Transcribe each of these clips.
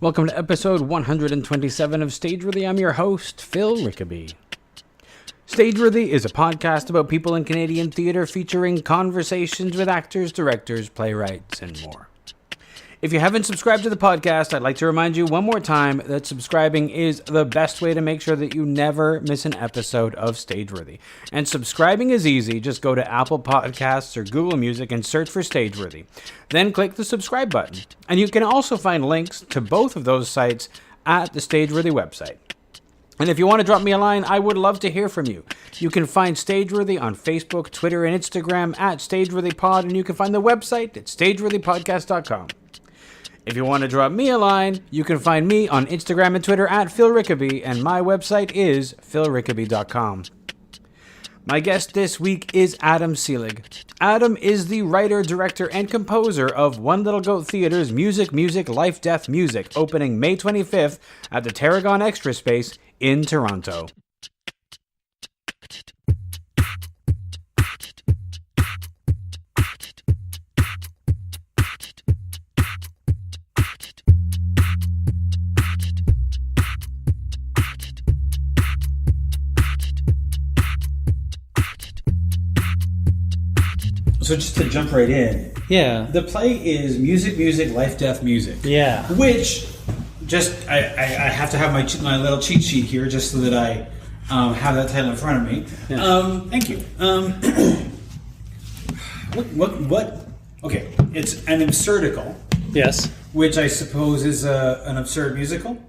Welcome to episode 127 of Stageworthy. I'm your host, Phil Rickaby. Stageworthy is a podcast about people in Canadian theatre featuring conversations with actors, directors, playwrights, and more. If you haven't subscribed to the podcast, I'd like to remind you one more time that subscribing is the best way to make sure that you never miss an episode of Stageworthy. And subscribing is easy. Just go to Apple Podcasts or Google Music and search for Stageworthy. Then click the subscribe button. And you can also find links to both of those sites at the Stageworthy website. And if you want to drop me a line, I would love to hear from you. You can find Stageworthy on Facebook, Twitter, and Instagram at StageworthyPod, and you can find the website at stageworthypodcast.com. If you want to drop me a line, you can find me on Instagram and Twitter at Phil Rickaby, and my website is philrickaby.com. My guest this week is Adam Seelig. Adam is the writer, director, and composer of One Little Goat Theatre's Music, Music, Life, Death, Music, opening May 25th at the Tarragon Extra Space in Toronto. So just to jump right in, the play is Music, Music, Life, Death, Music. Yeah. Which, just, I have to have my little cheat sheet here just so that I have that title in front of me. Yeah. Thank you. Okay, it's an absurdical. Yes. Which I suppose is an absurd musical.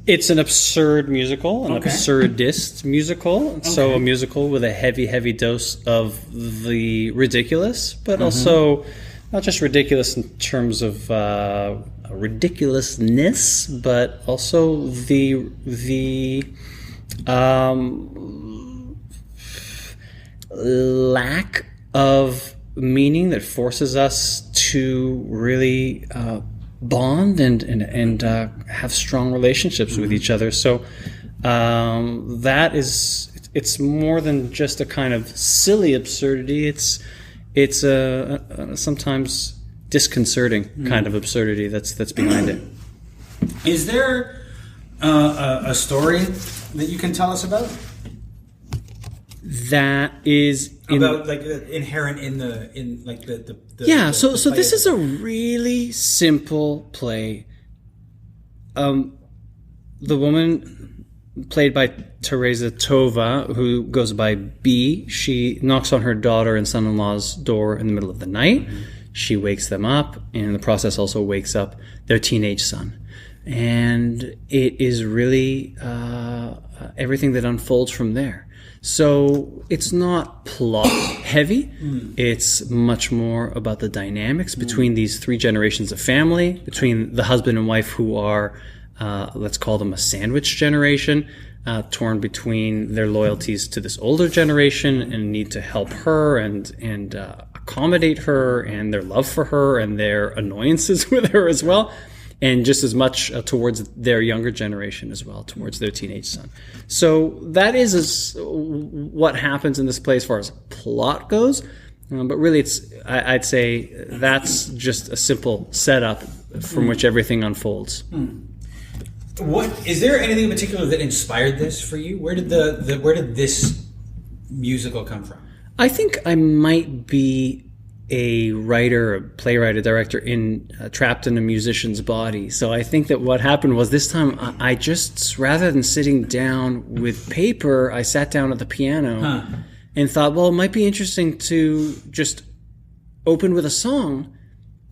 It's an absurd musical, an absurdist musical. Okay. So a musical with a heavy, heavy dose of the ridiculous, but also not just ridiculous in terms of ridiculousness, but also the lack of meaning that forces us to really bond and have strong relationships with each other. So that is, it's more than just a kind of silly absurdity. It's a sometimes disconcerting kind of absurdity that's behind it. Is there a story that you can tell us about? That is about inherent in the yeah. So this is a really simple play. The woman played by Teresa Tova, who goes by B, she knocks on her daughter and son-in-law's door in the middle of the night. She wakes them up, and in the process also wakes up their teenage son. And it is really everything that unfolds from there. So it's not plot heavy. It's much more about the dynamics between these three generations of family, between the husband and wife who are, let's call them a sandwich generation, torn between their loyalties to this older generation and need to help her and accommodate her, and their love for her and their annoyances with her as well. And just as much towards their younger generation as well, towards their teenage son. So that is what happens in this play as far as plot goes. But really, I'd say that's just a simple setup from which everything unfolds. What is there anything in particular that inspired this for you? Where did this musical come from? I think I might be a writer, a playwright, a director trapped in a musician's body. So I think that what happened was this time I just, rather than sitting down with paper, I sat down at the piano and thought, well, it might be interesting to just open with a song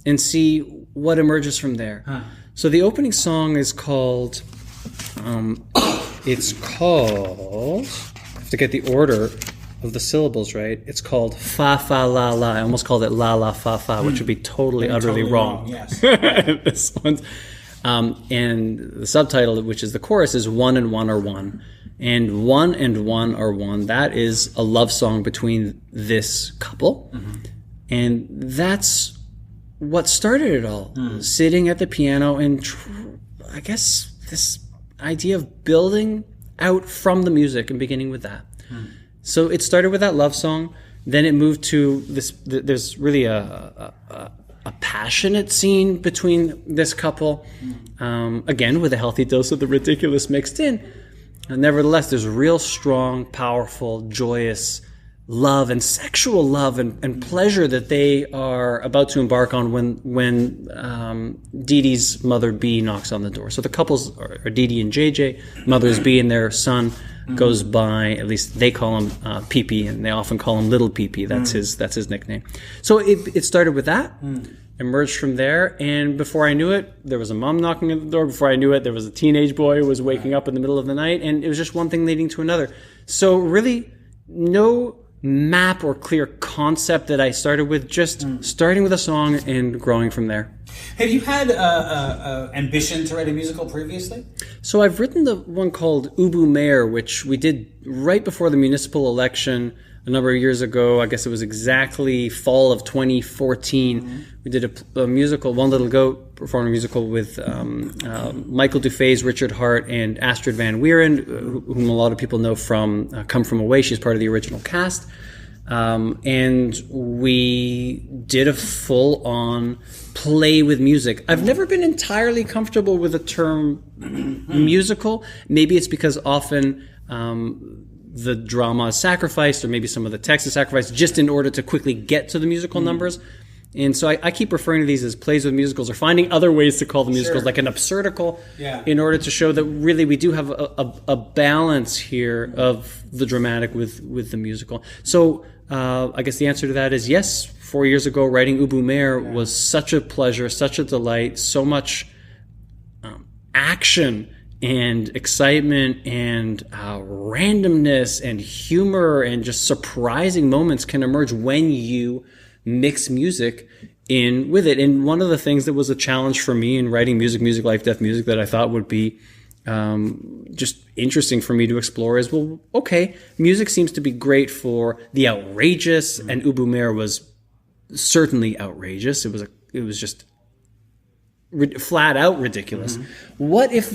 and see what emerges from there. So the opening song is called, I have to get the order of the syllables right. It's called Fa Fa La La. I almost called it La La Fa Fa, which would be utterly wrong. Yes. This one's, and the subtitle, which is the chorus, is One and One are One. And One and One are One. That is a love song between this couple. And that's what started it all. Sitting at the piano and I guess this idea of building out from the music and beginning with that. So it started with that love song. Then it moved to this. There's really a a passionate scene between this couple, again with a healthy dose of the ridiculous mixed in. And nevertheless, there's real strong, powerful, joyous love and sexual love and pleasure that they are about to embark on when Dee Dee's mother B knocks on the door. So the couples are Dee Dee and JJ. Mother's B and their son goes by. At least they call him Pee-Pee, and they often call him Little Pee-Pee. That's his nickname. So it started with that. Emerged from there, and before I knew it, there was a mom knocking at the door. Before I knew it, there was a teenage boy who was waking up in the middle of the night, and it was just one thing leading to another. So really, no map or clear concept that I started with, just starting with a song and growing from there. Have you had ambition to write a musical previously? So I've written the one called Ubu Mayor, which we did right before the municipal election a number of years ago. I guess it was exactly fall of 2014. We did a musical, One Little Goat, performed a musical with Michael Dufay's Richard Hart and Astrid Van Wieren, whom a lot of people know from Come From Away. She's part of the original cast. And we did a full-on play with music. I've never been entirely comfortable with the term musical. Maybe it's because often the drama is sacrificed, or maybe some of the text is sacrificed just in order to quickly get to the musical numbers. And so I keep referring to these as plays with musicals, or finding other ways to call them musicals, like an absurdical, in order to show that really we do have a balance here of the dramatic with the musical. So I guess the answer to that is yes. 4 years ago, writing Ubu Mayor was such a pleasure, such a delight, so much action and excitement and randomness and humor and just surprising moments can emerge when you mix music in with it. And one of the things that was a challenge for me in writing music, life, death music, that I thought would be just interesting for me to explore is, well, okay, music seems to be great for the outrageous, and Ubu Mayor was certainly outrageous. It was just flat out ridiculous. What if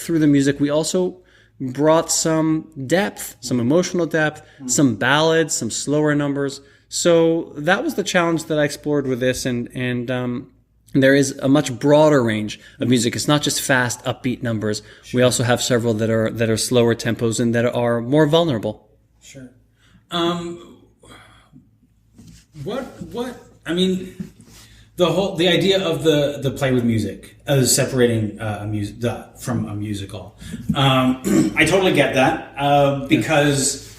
through the music we also brought some depth, some emotional depth, some ballads, some slower numbers? So that was the challenge that I explored with this, and there is a much broader range of music. It's not just fast, upbeat numbers. Sure. We also have several that are slower tempos and that are more vulnerable. Sure. I mean, the idea of the play with music, separating from a musical. I totally get that because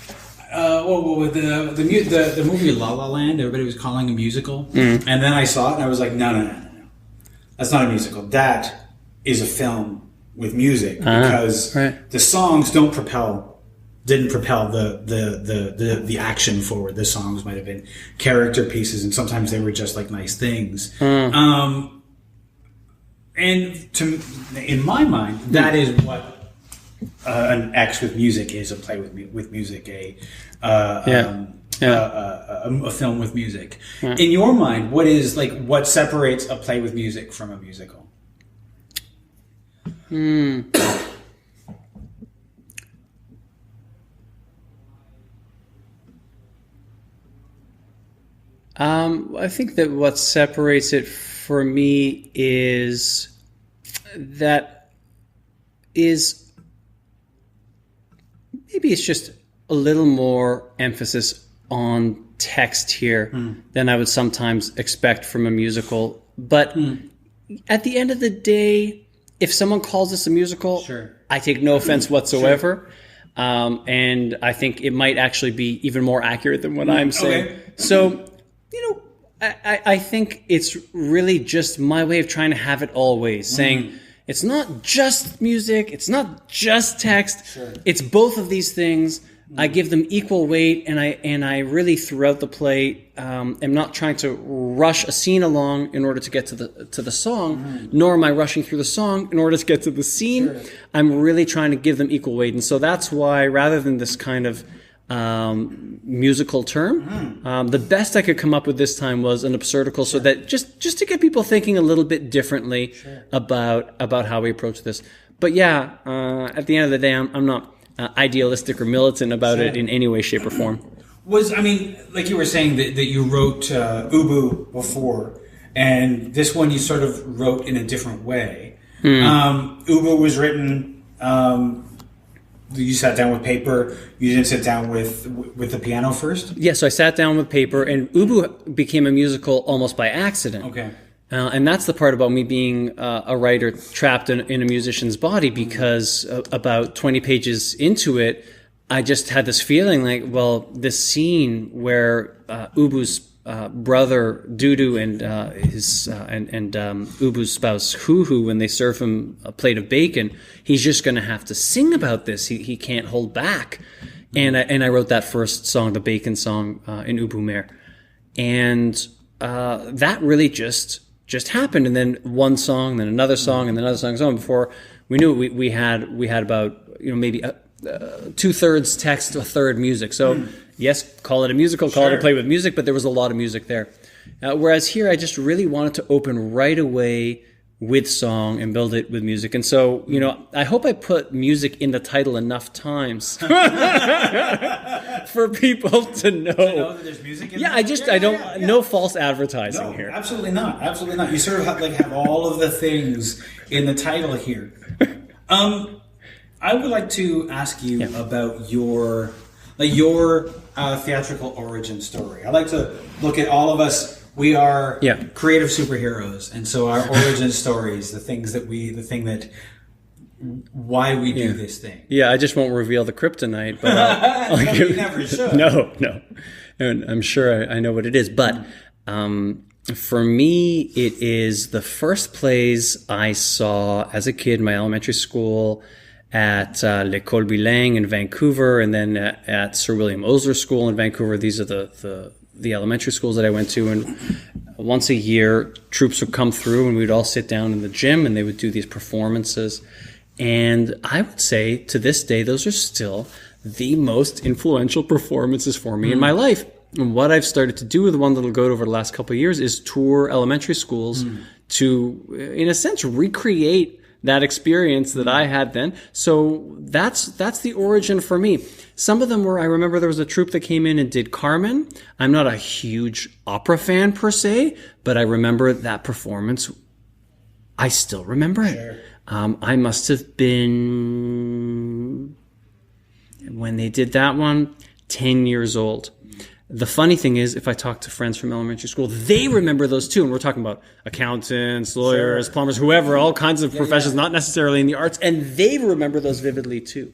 the movie La La Land, everybody was calling a musical, and then I saw it and I was like, no, that's not a musical. That is a film with music, because the songs didn't propel the action forward. The songs might have been character pieces, and sometimes they were just like nice things. And in my mind, that is what an X with music is: a play with music, a film with music. In your mind, what separates a play with music from a musical? I think that what separates it for me is maybe it's just a little more emphasis on text here than I would sometimes expect from a musical. But at the end of the day, if someone calls this a musical, I take no offense whatsoever. And I think it might actually be even more accurate than what I'm saying. Okay. So, I think it's really just my way of trying to have it all ways, saying it's not just music, it's not just text, it's both of these things. I give them equal weight, and I really throughout the play am not trying to rush a scene along in order to get to the song, nor am I rushing through the song in order to get to the scene. I'm really trying to give them equal weight, and so that's why, rather than this kind of musical term, the best I could come up with this time was an absurdical, so that just to get people thinking a little bit differently about how we approach this. But yeah, at the end of the day, I'm not idealistic or militant about it in any way, shape, or form. Like you were saying that you wrote Ubu before, and this one you sort of wrote in a different way. Ubu was written. You sat down with paper. You didn't sit down with the piano first. Yeah, so I sat down with paper, and Ubu became a musical almost by accident. Okay. And that's the part about me being a writer trapped in a musician's body, because about 20 pages into it, I just had this feeling like, well, this scene where Ubu's brother Dudu and Ubu's spouse Huhu, when they serve him a plate of bacon, he's just going to have to sing about this. He can't hold back. And I wrote that first song, the bacon song, in Ubu Mayor, and that really just happened. And then one song, then another song, and then another song. So before we knew it, we had about maybe 2/3 text, 1/3 music. So yes, call it a musical, call it a play with music, but there was a lot of music there. Whereas here, I just really wanted to open right away with song and build it with music. And so, I hope I put music in the title enough times for people to know that there's music in there? No false advertising here. Absolutely not. Absolutely not. You sort of have all of the things in the title here. I would like to ask you about your theatrical origin story. I like to look at all of us. We are creative superheroes, and so our origin stories, why we do this thing. Yeah, I just won't reveal the kryptonite, but you never should. No, and I'm sure I know what it is. But for me, it is the first plays I saw as a kid in my elementary school, at L'École Bilingue in Vancouver, and then at Sir William Osler School in Vancouver. These are the elementary schools that I went to, and once a year, troops would come through, and we'd all sit down in the gym, and they would do these performances. And I would say, to this day, those are still the most influential performances for me in my life. And what I've started to do with One Little Goat over the last couple of years is tour elementary schools to, in a sense, recreate that experience that I had then. So that's the origin for me. Some of them were, I remember there was a troupe that came in and did Carmen. I'm not a huge opera fan per se, but I remember that performance. I still remember it. Sure. I must have been, when they did that one, 10 years old. The funny thing is, if I talk to friends from elementary school, they remember those too. And we're talking about accountants, lawyers, plumbers, whoever, all kinds of professions, not necessarily in the arts. And they remember those vividly too.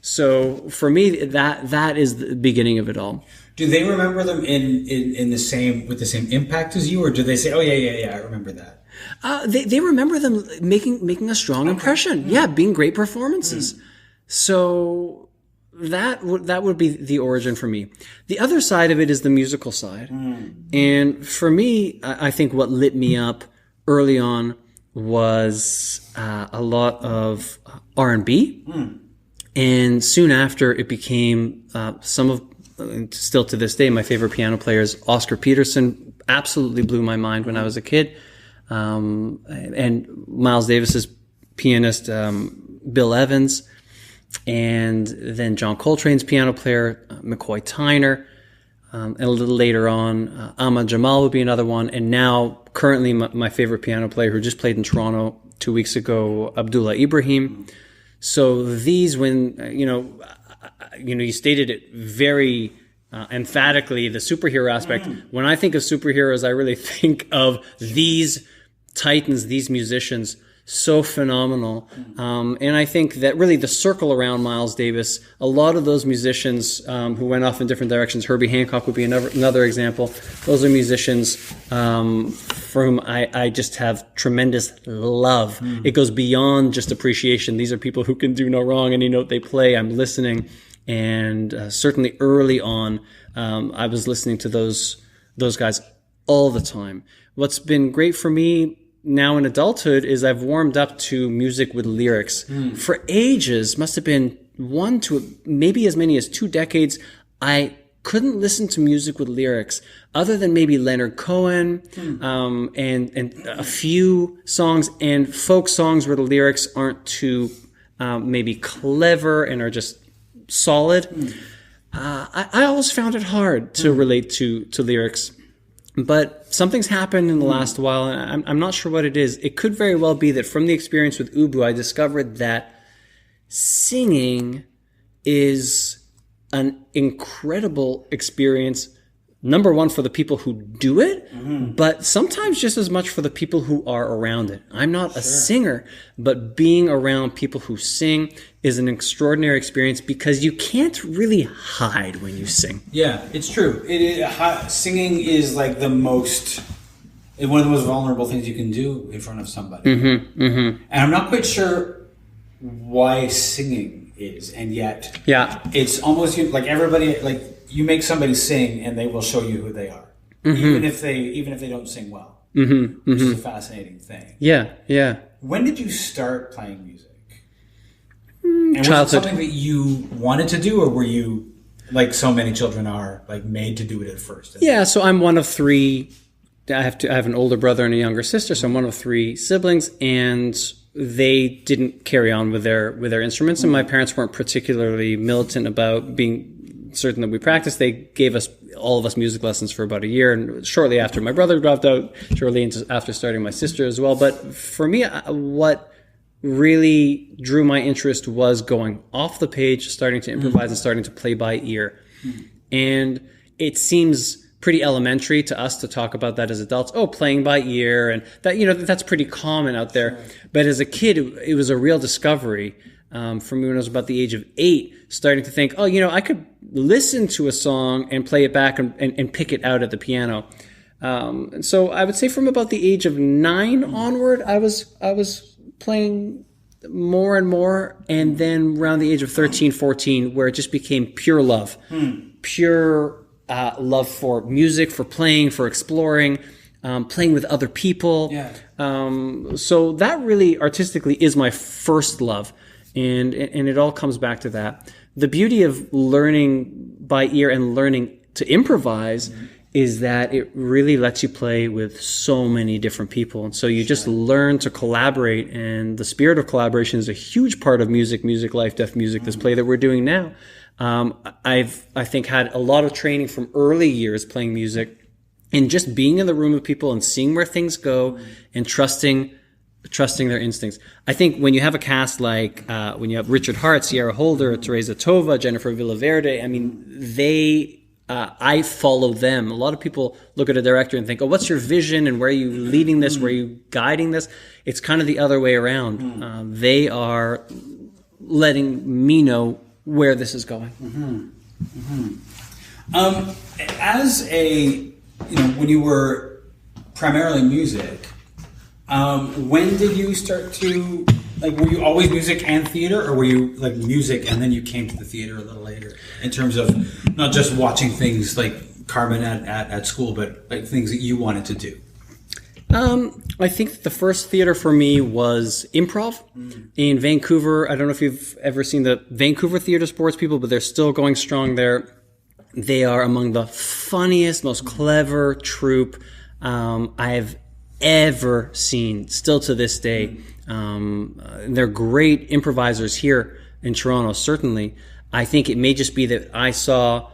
So for me, that is the beginning of it all. Do they remember them in the same, with the same impact as you? Or do they say, oh, yeah, I remember that? They remember them making a strong impression. Yeah, being great performances. So that would be the origin for me. The other side of it is the musical side. And for me, I think what lit me up early on was a lot of R&B. And soon after, it became still to this day, my favorite piano players, Oscar Peterson, absolutely blew my mind when I was a kid. And Miles Davis's pianist, Bill Evans. And then John Coltrane's piano player, McCoy Tyner. And a little later on, Ahmad Jamal would be another one. And now, currently, my favorite piano player who just played in Toronto 2 weeks ago, Abdullah Ibrahim. So these, when, you stated it very emphatically, the superhero aspect. When I think of superheroes, I really think of these titans, these musicians, so phenomenal. And I think that really the circle around Miles Davis, a lot of those musicians who went off in different directions, Herbie Hancock would be another example. Those are musicians for whom I just have tremendous love. It goes beyond just appreciation. These are people who can do no wrong. Any note they play, I'm listening. And certainly early on, I was listening to those guys all the time. What's been great for me now in adulthood is I've warmed up to music with lyrics. For ages, must have been 1 to maybe as many as 2 decades, I couldn't listen to music with lyrics other than maybe Leonard Cohen and a few songs and folk songs where the lyrics aren't too maybe clever and are just solid. I always found it hard to relate to lyrics. But something's happened in the last while, and I'm not sure what it is. It could very well be that from the experience with Ubu, I discovered that singing is an incredible experience. Number one, for the people who do it, but sometimes just as much for the people who are around it. I'm not a singer, but being around people who sing is an extraordinary experience because you can't really hide when you sing. Yeah, it's true. Singing is like one of the most vulnerable things you can do in front of somebody. And I'm not quite sure why singing is, and yet it's almost like everybody, like you make somebody sing and they will show you who they are, even if they don't sing well, which is a fascinating thing. Yeah. When did you start playing music? And Childhood. was it something that you wanted to do, or were you, like so many children are, like made to do it at first? Yeah, so I'm one of three. I have an older brother and a younger sister, so I'm one of three siblings, and they didn't carry on with their instruments, and my parents weren't particularly militant about being certain that we practiced. They gave all of us music lessons for about a year, and shortly after my brother dropped out, shortly after starting my sister as well. But for me, what really drew my interest was going off the page, starting to improvise and starting to play by ear. And it seems pretty elementary to us to talk about that as adults. Oh, playing by ear, and that, that's pretty common out there. But as a kid, it was a real discovery for me when I was about the age of 8, starting to think, I could listen to a song and play it back and pick it out at the piano. And so I would say from about the age of 9 onward, I was playing more and more, and then around the age of 13, 14, where it just became pure love. Pure love for music, for playing, for exploring, playing with other people. So that really artistically is my first love, and it all comes back to that. The beauty of learning by ear and learning to improvise is that it really lets you play with so many different people. And so you just learn to collaborate, and the spirit of collaboration is a huge part of music life, deaf music, this play that we're doing now. I think had a lot of training from early years playing music, and just being in the room with people and seeing where things go and trusting their instincts. I think when you have a cast like when you have Richard Hart, Sierra Holder, Teresa Tova, Jennifer Villaverde, I follow them. A lot of people look at a director and think, what's your vision, and where are you leading this? Where are you guiding this? It's kind of the other way around. They are letting me know where this is going. As when you were primarily music, when did you start to, were you always music and theater, or were you like music and then you came to the theater a little later, in terms of not just watching things like Carmen at school, but like things that you wanted to do? I think the first theater for me was improv in Vancouver. I don't know if you've ever seen the Vancouver Theater Sports people, but they're still going strong there. They are among the funniest, most clever troupe I've ever seen, still to this day. They're great improvisers here in Toronto, certainly. I think it may just be that I fell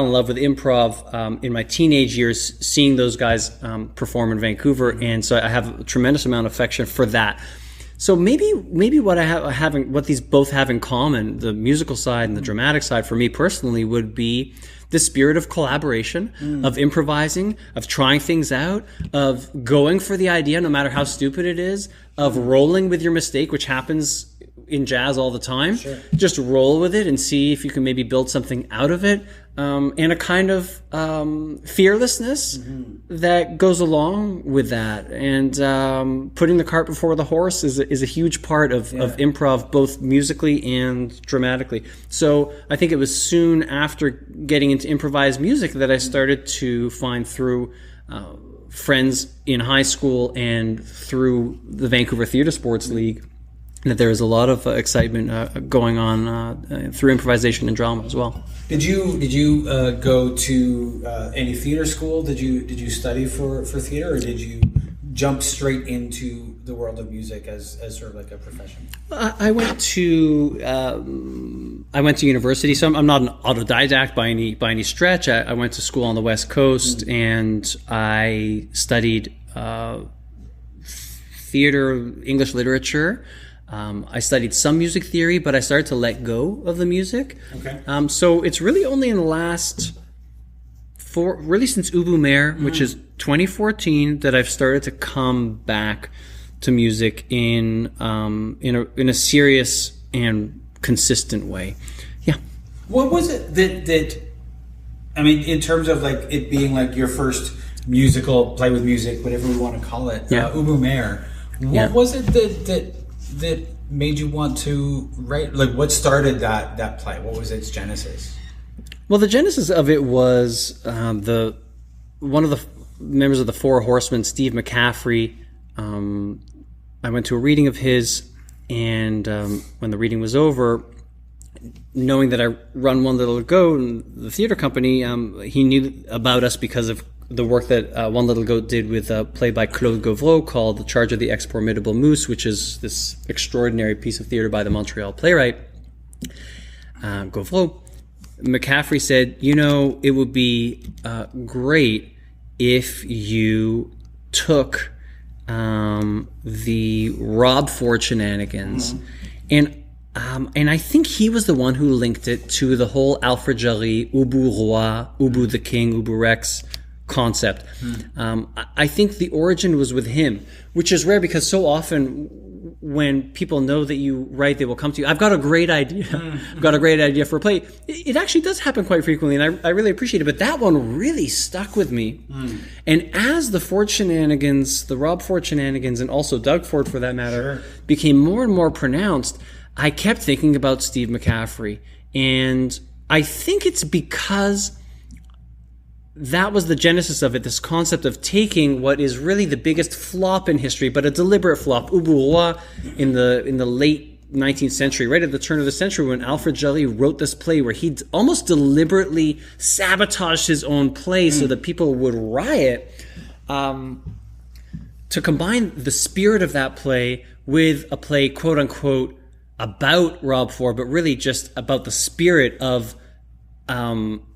in love with improv in my teenage years, seeing those guys perform in Vancouver, and so I have a tremendous amount of affection for that. So maybe what these both have in common, the musical side and the dramatic side, for me personally, would be the spirit of collaboration, of improvising, of trying things out, of going for the idea no matter how stupid it is, of rolling with your mistake, which happens in jazz all the time. Sure. Just roll with it and see if you can maybe build something out of it, and a kind of fearlessness that goes along with that. And putting the cart before the horse is a huge part of improv, both musically and dramatically. So I think it was soon after getting into improvised music that I started to find, through friends in high school and through the Vancouver Theatre Sports League, that there is a lot of excitement going on through improvisation and drama as well. Did you go to any theater school? Did you study for theater, or did you jump straight into the world of music as sort of like a profession? I went to university, so I'm not an autodidact by any stretch. I went to school on the West Coast, and I studied theater, English literature. I studied some music theory, but I started to let go of the music. Okay. So it's really only in the last really since Ubu Mayor, which is 2014, that I've started to come back to music in a serious and consistent way. Yeah. What was it that I mean, in terms of like it being like your first musical play with music, whatever we want to call it, Ubu Mayor. What was it that made you want to write? Like, what started that play? What was its genesis? Well, the genesis of it was one of the members of the Four Horsemen, Steve McCaffrey. I went to a reading of his, and when the reading was over, knowing that I run One Little Goat, the theater company, he knew about us because of the work that One Little Goat did with a play by Claude Gauvreau called The Charge of the Ex-Formidable Moose, which is this extraordinary piece of theater by the Montreal playwright Gauvreau. McCaffrey said, it would be great if you took the Rob Ford shenanigans, and I think he was the one who linked it to the whole Alfred Jarry, Ubu Roi, Ubu the King, Ubu Rex concept. I think the origin was with him, which is rare because so often when people know that you write, they will come to you. I've got a great idea. I've got a great idea for a play. It actually does happen quite frequently, and I really appreciate it. But that one really stuck with me. And as the Ford shenanigans, the Rob Ford shenanigans, and also Doug Ford for that matter, became more and more pronounced, I kept thinking about Steve McCaffrey. And I think it's because that was the genesis of it, this concept of taking what is really the biggest flop in history, but a deliberate flop, Ubu Roi, in the late 19th century, right at the turn of the century, when Alfred Jarry wrote this play where he almost deliberately sabotaged his own play so that people would riot, to combine the spirit of that play with a play, quote-unquote, about Rob Ford, but really just about the spirit of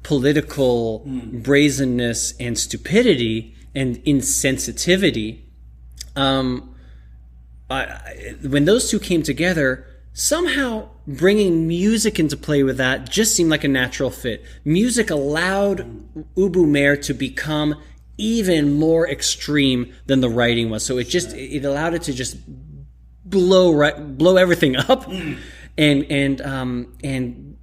political brazenness and stupidity and insensitivity. When those two came together, somehow bringing music into play with that just seemed like a natural fit. Music allowed Ubu Mayor to become even more extreme than the writing was. So it allowed it to just blow everything up and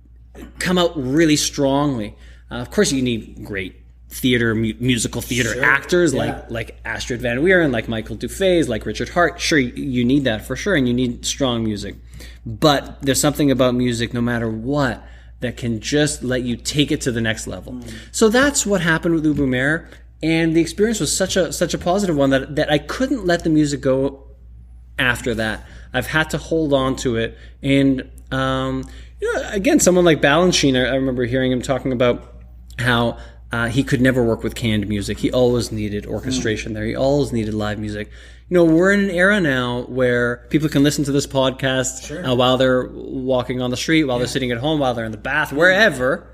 come out really strongly. Of course, you need great theater, musical theater actors like Astrid Van Wieren, like Michael Dufay, like Richard Hart. Sure, you need that for sure, and you need strong music. But there's something about music, no matter what, that can just let you take it to the next level. So that's what happened with Ubu Mayor, and the experience was such a positive one that I couldn't let the music go after that. I've had to hold on to it, and again, someone like Balanchine, I remember hearing him talking about how he could never work with canned music. He always needed orchestration there. He always needed live music. We're in an era now where people can listen to this podcast while they're walking on the street, while they're sitting at home, while they're in the bath, wherever.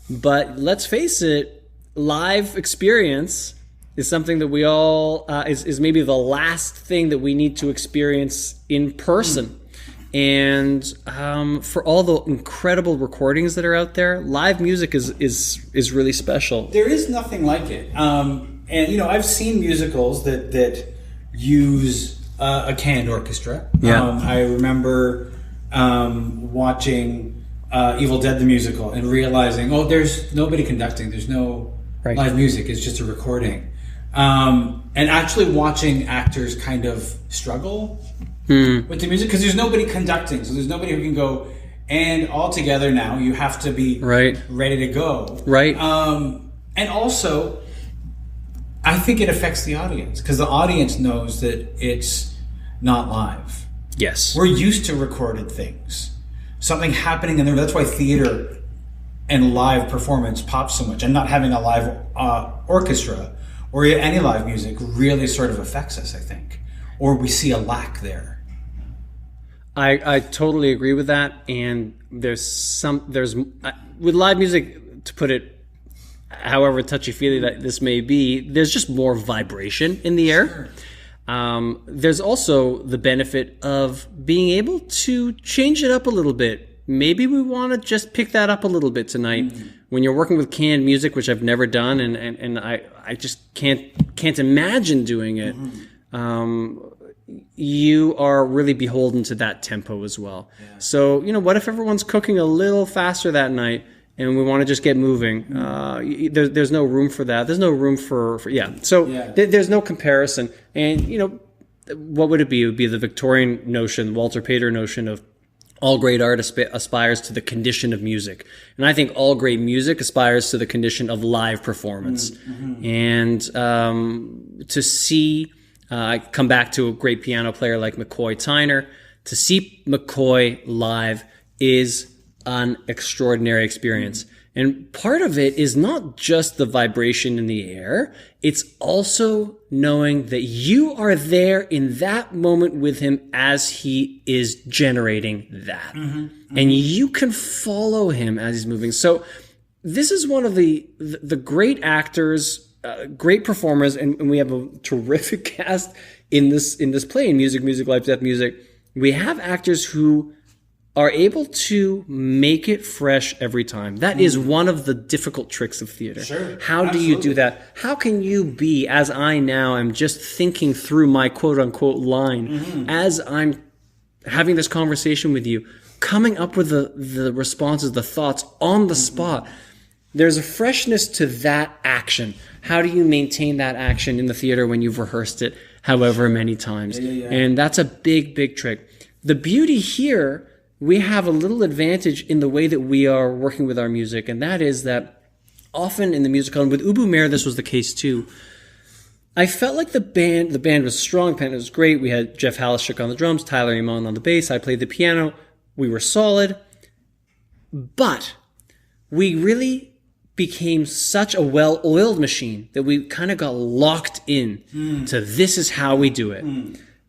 But let's face it, live experience is something that we all, is maybe the last thing that we need to experience in person. And for all the incredible recordings that are out there, live music is really special. There is nothing like it. And I've seen musicals that use a canned orchestra. I remember watching Evil Dead the musical and realizing, there's nobody conducting. There's no live music. It's just a recording. And actually watching actors kind of struggle with the music, because there's nobody conducting, so there's nobody who can go, and all together now you have to be ready to go. And also, I think it affects the audience, because the audience knows that it's not live. Yes. We're used to recorded things. Something happening in there. That's why theater and live performance pops so much. And not having a live orchestra or any live music really sort of affects us, I think, or we see a lack there. I totally agree with that, and there's with live music, to put it however touchy-feely that this may be, there's just more vibration in the air. Sure. There's also the benefit of being able to change it up a little bit. Maybe we want to just pick that up a little bit tonight. Mm-hmm. When you're working with canned music, which I've never done, and I just can't imagine doing it. Mm-hmm. You are really beholden to that tempo as well. Yeah. So, what if everyone's cooking a little faster that night and we want to just get moving? There's no room for that. There's no room for So there's no comparison. And, what would it be? It would be the Victorian notion, Walter Pater notion of all great art aspires to the condition of music. And I think all great music aspires to the condition of live performance. Mm-hmm. And to see... I come back to a great piano player like McCoy Tyner. To see McCoy live is an extraordinary experience. And part of it is not just the vibration in the air. It's also knowing that you are there in that moment with him as he is generating that. Mm-hmm. Mm-hmm. And you can follow him as he's moving. So this is one of the great actors, great performers, and we have a terrific cast in this play, in Music, Life, Death, Music. We have actors who are able to make it fresh every time. That is one of the difficult tricks of theater. Sure. How do you do that? How can you be, as I now am just thinking through my quote-unquote line, as I'm having this conversation with you, coming up with the responses, the thoughts on the spot? There's a freshness to that action. How do you maintain that action in the theater when you've rehearsed it however many times? Yeah. And that's a big, big trick. The beauty here, we have a little advantage in the way that we are working with our music, and that is that often in the musical, and with Ubu Mayor, this was the case too, I felt like the band was strong, the band was great. We had Jeff Halishuk on the drums, Tyler Iman on the bass, I played the piano. We were solid, but we really became such a well-oiled machine that we kind of got locked in to this is how we do it.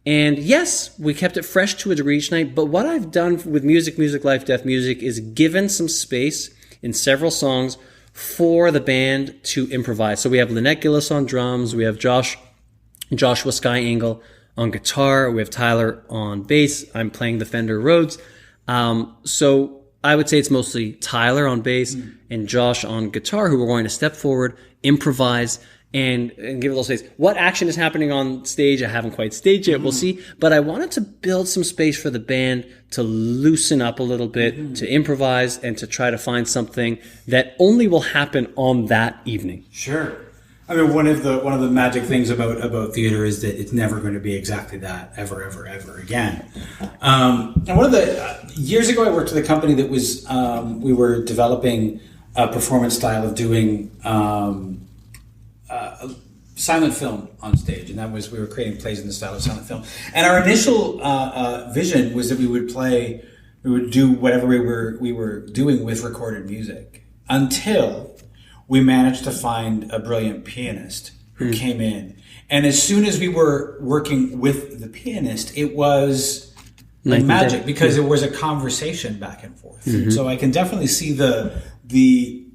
And yes, we kept it fresh to a degree each night, but what I've done with Music, Life, Death, Music is given some space in several songs for the band to improvise. So we have Lynette Gillis on drums, we have Joshua Sky Engel on guitar, we have Tyler on bass, I'm playing the Fender Rhodes. So I would say it's mostly Tyler on bass and Josh on guitar who are going to step forward, improvise, and give a little space. What action is happening on stage, I haven't quite staged yet, we'll see. But I wanted to build some space for the band to loosen up a little bit, to improvise, and to try to find something that only will happen on that evening. Sure. I mean, one of the magic things about theater is that it's never going to be exactly that ever again. And one of the years ago, I worked with a company that was we were developing a performance style of doing silent film on stage, and that was we were creating plays in the style of silent film. And our initial vision was that we would do whatever we were doing with recorded music until we managed to find a brilliant pianist who came in. And as soon as we were working with the pianist, it was like magic because it was a conversation back and forth. Mm-hmm. So I can definitely see the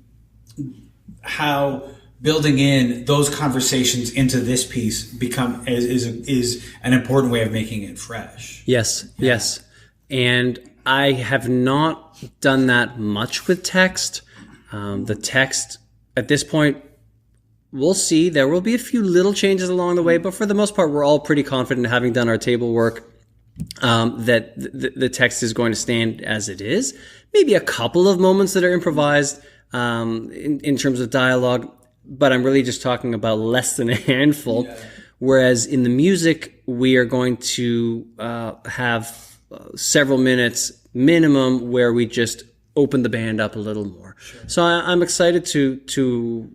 how building in those conversations into this piece is an important way of making it fresh. Yes. And I have not done that much with text. The text at this point, we'll see. There will be a few little changes along the way, but for the most part, we're all pretty confident, having done our table work, that the text is going to stand as it is. Maybe a couple of moments that are improvised in terms of dialogue, but I'm really just talking about less than a handful. Yeah. Whereas in the music, we are going to have several minutes minimum where we just open the band up a little more. Sure. So I'm excited to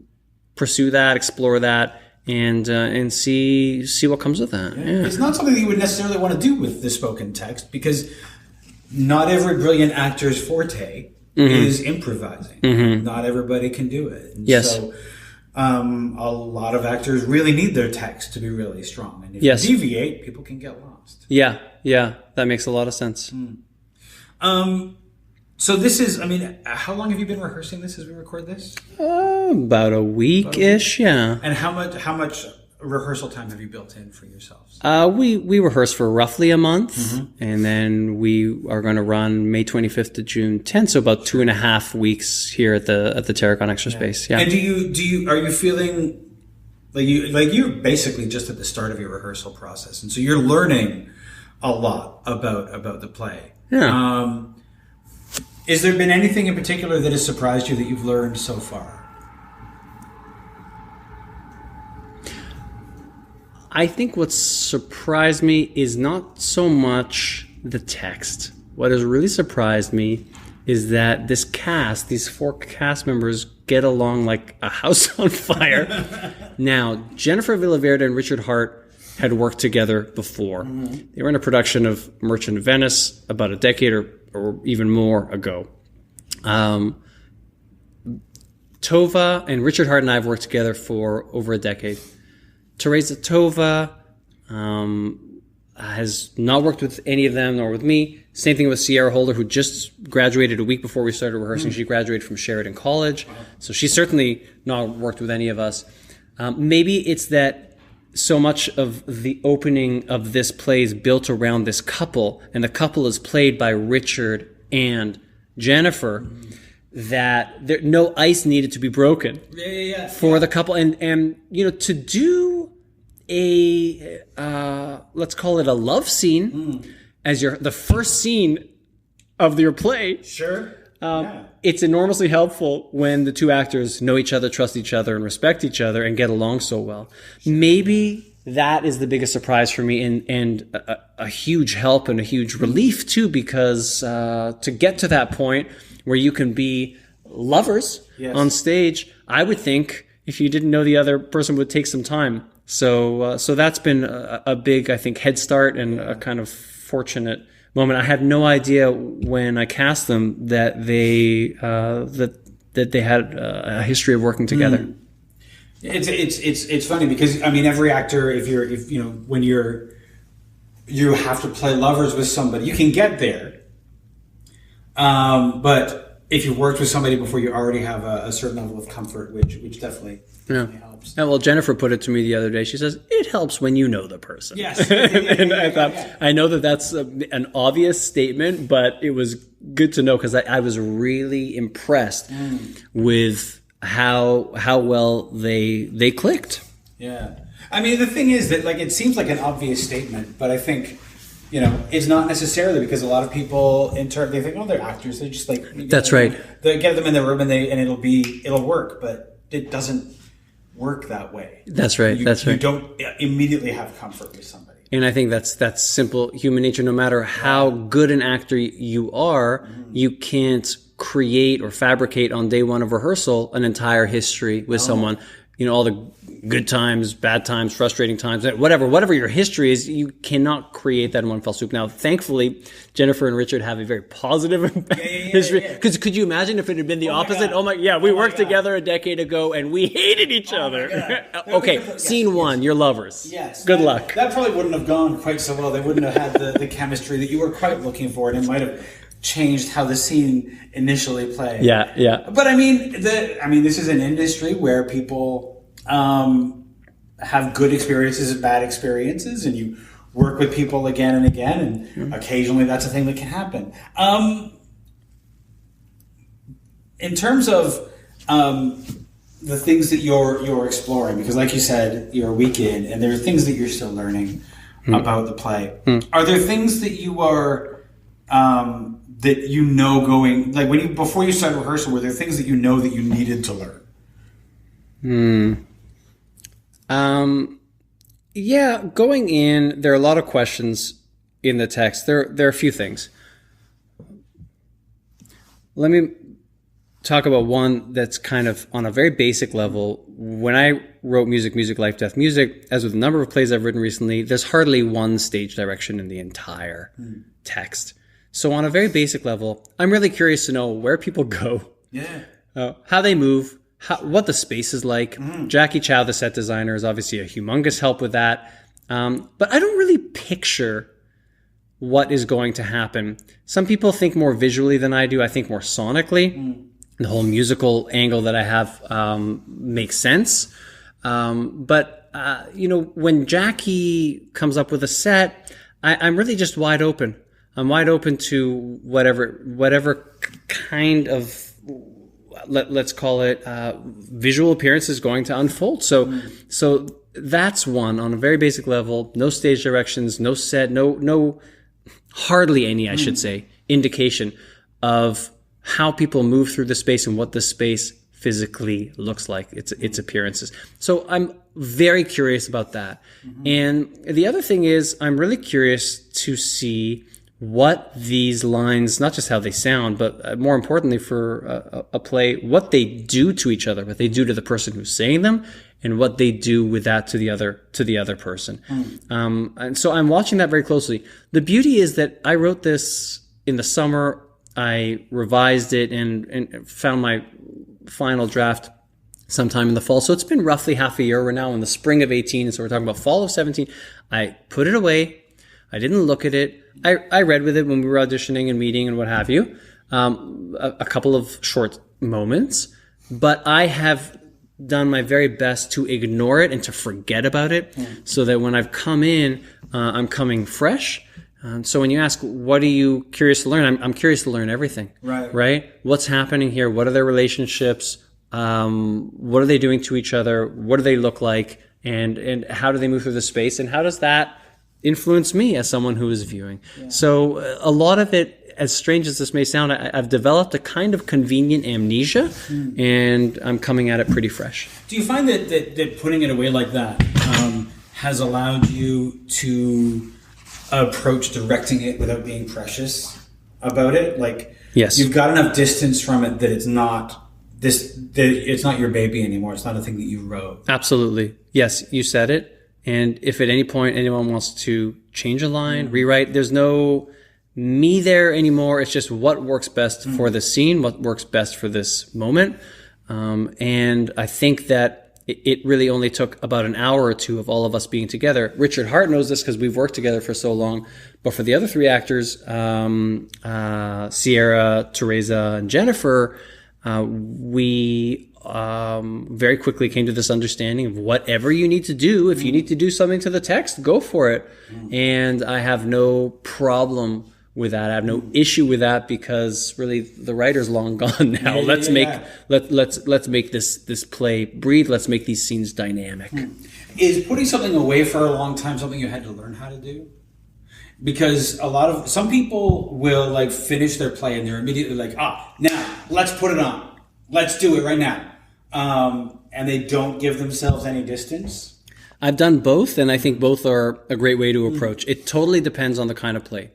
pursue that, explore that, and see what comes with that. Yeah. It's not something that you would necessarily want to do with the spoken text because not every brilliant actor's forte is improvising. Mm-hmm. Not everybody can do it. And yes. So a lot of actors really need their text to be really strong. And if Yes. you deviate, people can get lost. Yeah, that makes a lot of sense. So this is, I mean, how long have you been rehearsing this as we record this? About a week-ish, yeah. And how much rehearsal time have you built in for yourselves? We rehearse for roughly a month, and then we are going to run May 25th to June 10th, so about 2.5 weeks here at the Terracon Extra Space. Yeah. And are you feeling like you're basically just at the start of your rehearsal process, and so you're learning a lot about the play. Yeah. Has there been anything in particular that has surprised you that you've learned so far? I think what surprised me is not so much the text. What has really surprised me is that this cast, these 4 cast members, get along like a house on fire. Now, Jennifer Villaverde and Richard Hart had worked together before. They were in a production of Merchant of Venice about a decade or even more ago. Tova and Richard Hart and I have worked together for over a decade. Teresa Tova has not worked with any of them, nor with me. Same thing with Sierra Holder, who just graduated a week before we started rehearsing. She graduated from Sheridan College, so she's certainly not worked with any of us. Maybe it's that so much of the opening of this play is built around this couple, and the couple is played by Richard and Jennifer, that there no ice needed to be broken for the couple. And you know, to do a let's call it a love scene as the first scene of your play. Sure. It's enormously helpful when the 2 actors know each other, trust each other, and respect each other, and get along so well. Sure. Maybe that is the biggest surprise for me, and a huge help and a huge relief too, because to get to that point where you can be lovers on stage, I would think if you didn't know the other person would take some time. So that's been a big, I think, head start and a kind of fortunate moment. I had no idea when I cast them that they that they had a history of working together. It's funny because I mean every actor, if you know when you have to play lovers with somebody, you can get there. But if you've worked with somebody before, you already have a certain level of comfort, which definitely helps. And well, Jennifer put it to me the other day. She says, it helps when you know the person. Yes. And I thought, I know that that's an obvious statement, but it was good to know because I was really impressed with how well they clicked. Yeah. I mean, the thing is that like it seems like an obvious statement, but I think it's not necessarily, because a lot of people they think, oh, they're actors. They're just like that's right. They get them in the room and it'll work, but it doesn't work that way. That's right. You don't immediately have comfort with somebody. And I think that's simple human nature. No matter how good an actor you are, you can't create or fabricate on day one of rehearsal an entire history with someone. All the good times, bad times, frustrating times, whatever your history is, you cannot create that in one fell swoop. Now, thankfully, Jennifer and Richard have a very positive history. Because could you imagine if it had been the opposite? We worked together a decade ago and we hated each other. Okay, scene 1, you're lovers. Yes. Good luck. That probably wouldn't have gone quite so well. They wouldn't have had the chemistry that you were quite looking for, and it might have changed how the scene initially played. Yeah. But I mean, this is an industry where people have good experiences and bad experiences, and you work with people again and again, and occasionally that's a thing that can happen. In terms of the things that you're exploring, because like you said, you're a week in, and there are things that you're still learning about the play. Are there things that you are going, like before you started rehearsal, were there things that you know that you needed to learn? Going in, there are a lot of questions in the text. There are a few things. Let me talk about one that's kind of on a very basic level. When I wrote Music, Life, Death, Music, as with a number of plays I've written recently, there's hardly one stage direction in the entire text. So on a very basic level, I'm really curious to know where people go, how they move, what the space is like. Jackie Chow, the set designer, is obviously a humongous help with that. But I don't really picture what is going to happen. Some people think more visually than I do. I think more sonically. The whole musical angle that I have makes sense. But when Jackie comes up with a set, I'm really just wide open. I'm wide open to whatever kind of, let's call it, visual appearance is going to unfold. So that's one on a very basic level. No stage directions, no set, no hardly any, I should say, indication of how people move through the space and what the space physically looks like, its appearances. So I'm very curious about that. And the other thing is I'm really curious to see what these lines, not just how they sound, but more importantly for a play, what they do to each other, what they do to the person who's saying them, and what they do with that to the other person. And so I'm watching that very closely. The beauty is that I wrote this in the summer. I revised it and found my final draft sometime in the fall. So it's been roughly half a year. We're now in the spring of 18, and so we're talking about fall of 17. I put it away. I didn't look at it. I read with it when we were auditioning and meeting and what have you, a couple of short moments, but I have done my very best to ignore it and to forget about it so that when I've come in, I'm coming fresh. So when you ask, what are you curious to learn? I'm curious to learn everything, right? What's happening here? What are their relationships? What are they doing to each other? What do they look like? And how do they move through the space? And how does that influence me as someone who is viewing? So a lot of it, as strange as this may sound, I've developed a kind of convenient amnesia, and I'm coming at it pretty fresh. Do you find that putting it away like that has allowed you to approach directing it without being precious about it? Like, yes, you've got enough distance from it that it's not it's not your baby anymore. It's not a thing that you wrote. Absolutely. Yes, you said it. And if at any point anyone wants to change a line, rewrite, there's no me there anymore. It's just what works best for the scene, what works best for this moment. And I think that it really only took about an hour or two of all of us being together. Richard Hart knows this because we've worked together for so long. But for the other three actors, Sierra, Teresa, and Jennifer, we very quickly came to this understanding of whatever you need to do. If you need to do something to the text, go for it. And I have no problem with that. I have no issue with that because really the writer's long gone now. Let's make this play breathe. Let's make these scenes dynamic. Is putting something away for a long time something you had to learn how to do? Because some people will like finish their play and they're immediately like, now let's put it on. Let's do it right now. And they don't give themselves any distance. I've done both, and I think both are a great way to approach. It totally depends on the kind of play.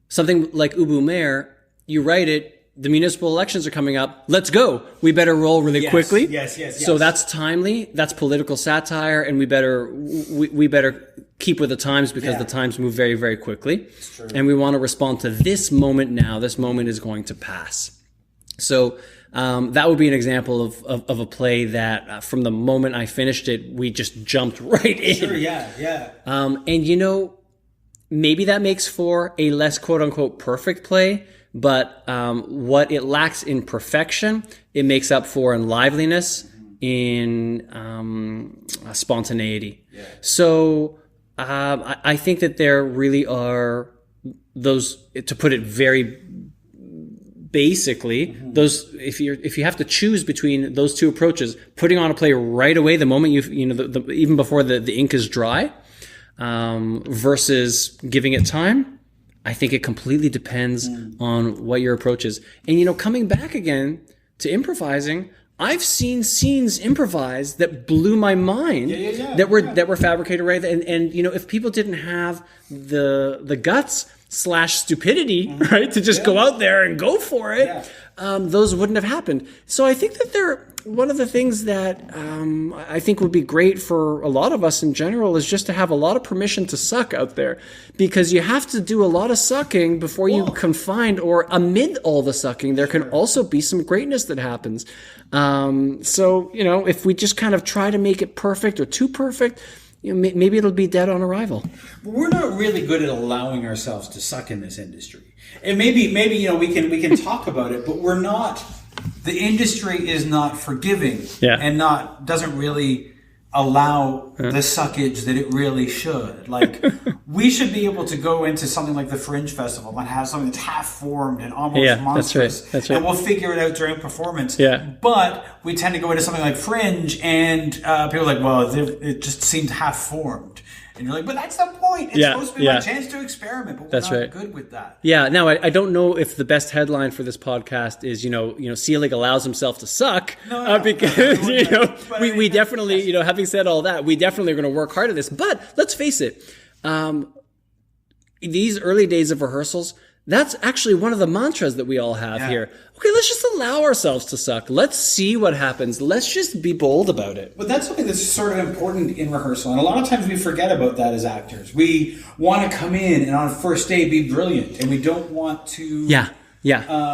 Something like Ubu Mayor, you write it, the municipal elections are coming up, let's go. We better roll really quickly. Yes. So that's timely, that's political satire, and we better keep with the times because the times move very, very quickly. And we want to respond to this moment now. This moment is going to pass. So that would be an example of a play that from the moment I finished it, we just jumped right in. Sure, yeah. And maybe that makes for a less quote-unquote perfect play, but what it lacks in perfection, it makes up for in liveliness, in spontaneity. Yeah. So I think that there really are those, to put it very basically, those if you have to choose between those two approaches, putting on a play right away the moment even before the ink is dry, versus giving it time, I think it completely depends on what your approach is. And coming back again to improvising, I've seen scenes improvised that blew my mind, that were fabricated right. And if people didn't have the guts / stupidity, right, to just go out there and go for it, those wouldn't have happened. So I think that one of the things that I think would be great for a lot of us in general is just to have a lot of permission to suck out there, because you have to do a lot of sucking before you can find, or amid all the sucking, there can also be some greatness that happens. So, if we just kind of try to make it perfect or too perfect, maybe it'll be dead on arrival. We're not really good at allowing ourselves to suck in this industry. And maybe we can talk about it, but we're not. The industry is not forgiving and doesn't really allow the suckage that it really should. Like, we should be able to go into something like the Fringe Festival and have something that's half formed and almost monstrous. That's right. And we'll figure it out during performance. Yeah. But we tend to go into something like Fringe and people are like, well, it just seemed half formed. And you're like, but that's the point. It's supposed to be my chance to experiment, but we're not good with that. Yeah. Now, I don't know if the best headline for this podcast is, Seelig allows himself to suck. Because, we definitely, having said all that, we definitely are going to work hard at this. But let's face it, these early days of rehearsals, that's actually one of the mantras that we all have here. Okay, let's just allow ourselves to suck. Let's see what happens. Let's just be bold about it. But that's something that's sort of important in rehearsal. And a lot of times we forget about that as actors. We want to come in and on first day be brilliant. And we don't want to... Yeah.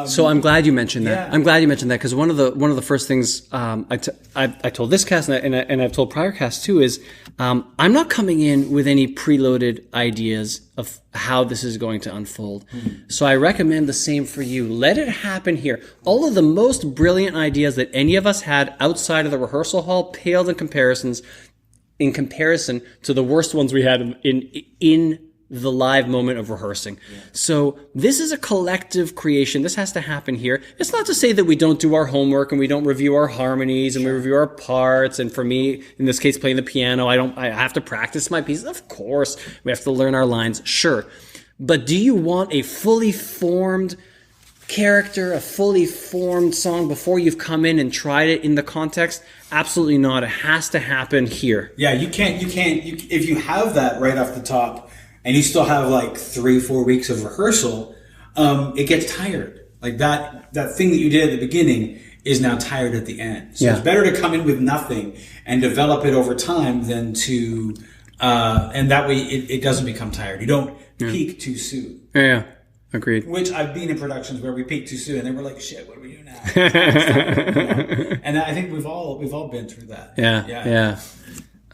So I'm glad you mentioned that. Yeah. I'm glad you mentioned that, because one of the first things I told this cast and I've told prior casts too is I'm not coming in with any preloaded ideas of how this is going to unfold. Mm-hmm. So I recommend the same for you. Let it happen here. All of the most brilliant ideas that any of us had outside of the rehearsal hall paled in comparison to the worst ones we had in the live moment of rehearsing. Yeah. So this is a collective creation. This has to happen here. It's not to say that we don't do our homework and we don't review our harmonies and we review our parts. And for me, in this case, playing the piano, I have to practice my pieces. Of course, we have to learn our lines. Sure. But do you want a fully formed character, a fully formed song before you've come in and tried it in the context? Absolutely not. It has to happen here. Yeah, you can't, if you have that right off the top, and you still have like 3-4 weeks of rehearsal, it gets tired. Like that thing that you did at the beginning is now tired at the end. So it's better to come in with nothing and develop it over time than to, and that way it doesn't become tired. You don't peak too soon. Yeah. Agreed. Which I've been in productions where we peak too soon and then we're like, shit, what do we do now? And I think we've all been through that. Yeah.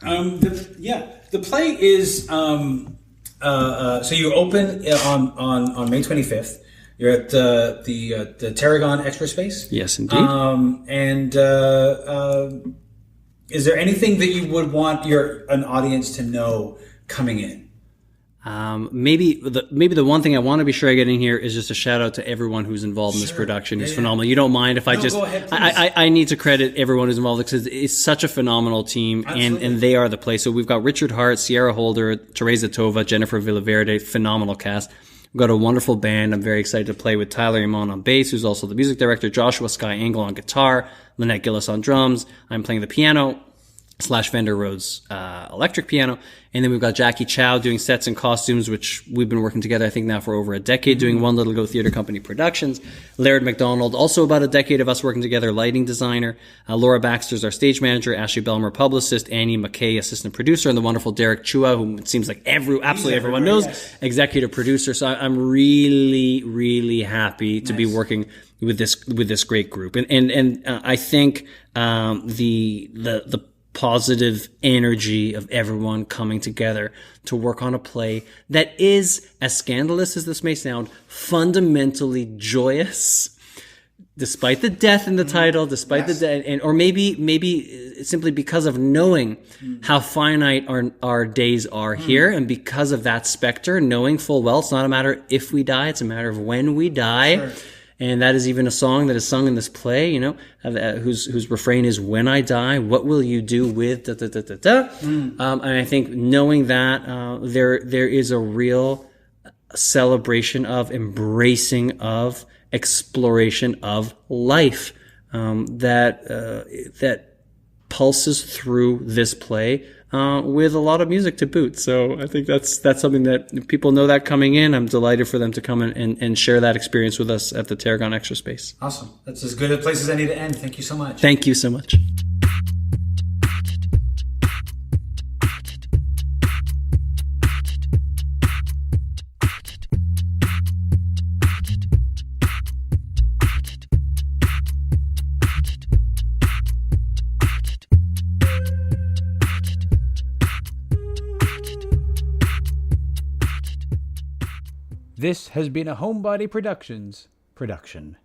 The play is, so you open on May 25th. You're at the Tarragon Extra Space. Yes, indeed. Is there anything that you would want an audience to know coming in? Maybe the one thing I want to be sure I get in here is just a shout out to everyone who's involved in this production. Who's phenomenal. You don't mind if I just... Go ahead, I need to credit everyone who's involved because it's such a phenomenal team and they are the place. So we've got Richard Hart, Sierra Holder, Teresa Tova, Jennifer Villaverde, phenomenal cast. We've got a wonderful band. I'm very excited to play with Tyler Iman on bass, who's also the music director, Joshua Sky Angle on guitar, Lynette Gillis on drums. I'm playing the piano / Fender Rhodes electric piano. And then we've got Jackie Chow doing sets and costumes, which we've been working together, I think, now for over a decade, doing One Little Go Theater Company productions. Laird McDonald, also about a decade of us working together, lighting designer. Laura Baxter's our stage manager. Ashley Belmer, publicist. Annie McKay, assistant producer. And the wonderful Derek Chua, who it seems like absolutely everyone knows, executive producer. So I'm really, really happy to be working with this great group. And I think the positive energy of everyone coming together to work on a play that is, as scandalous as this may sound, fundamentally joyous, despite the death in the title, despite the death, or maybe simply because of knowing how finite our days are here, and because of that specter, knowing full well it's not a matter if we die, it's a matter of when we die. Sure. And that is even a song that is sung in this play, whose refrain is, when I die, what will you do with da da da da da? And I think knowing that, there is a real celebration of embracing of exploration of life, that pulses through this play, with a lot of music to boot. So I think that's something that if people know that coming in. I'm delighted for them to come and share that experience with us at the Tarragon Extra Space. Awesome. That's as good a place as any to end. Thank you so much. Thank you so much. This has been a Homebody Productions production.